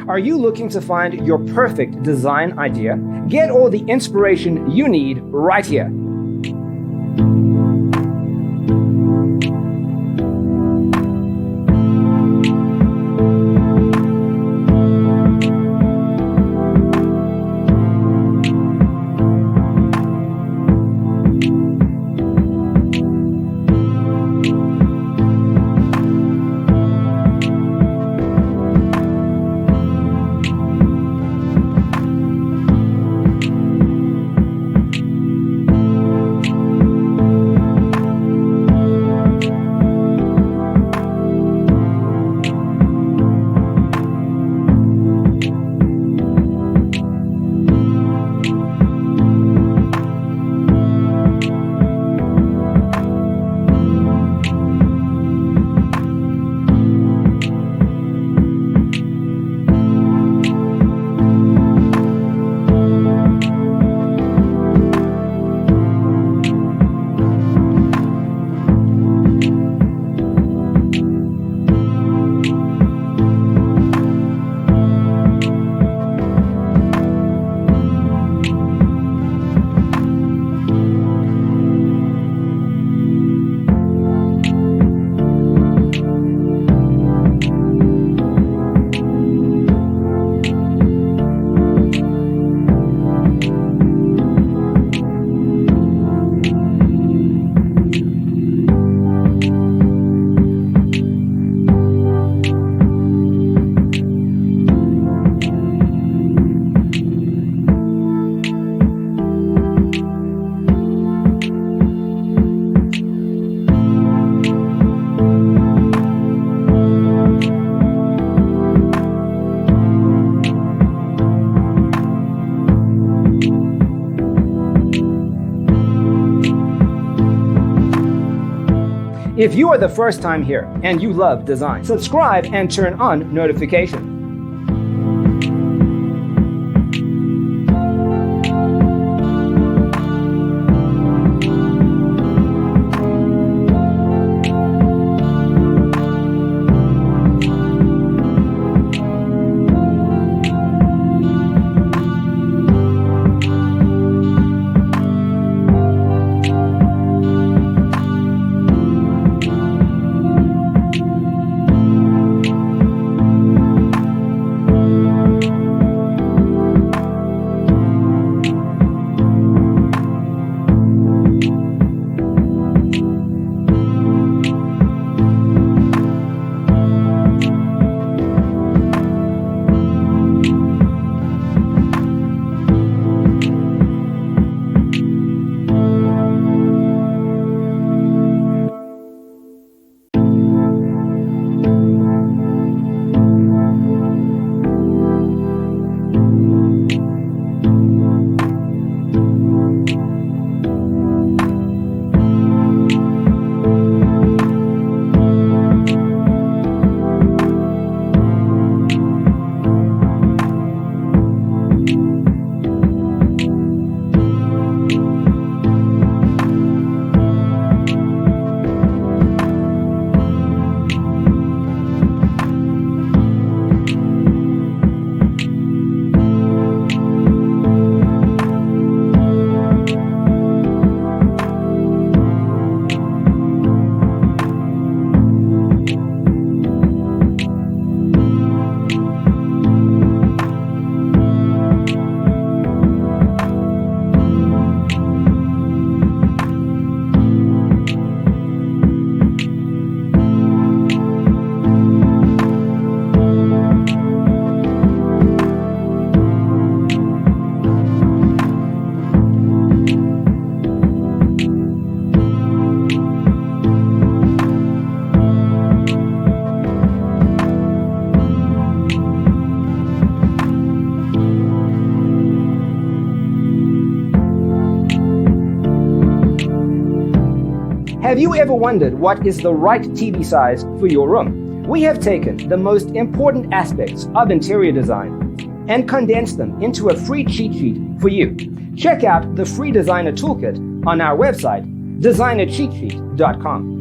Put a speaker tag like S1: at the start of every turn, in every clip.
S1: Are you looking to find your perfect design idea? Get all the inspiration you need right here. If you are the first time here and you love design, subscribe and turn on notifications. Have you ever wondered what is the right TV size for your room? We have taken the most important aspects of interior design and condensed them into a free cheat sheet for you. Check out the free designer toolkit on our website, designercheatsheet.com.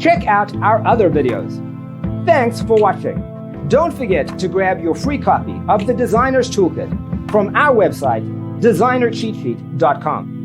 S1: check out our other videos. Thanks for watching. Don't forget to grab your free copy of the Designer's Toolkit from our website, designercheatsheet.com.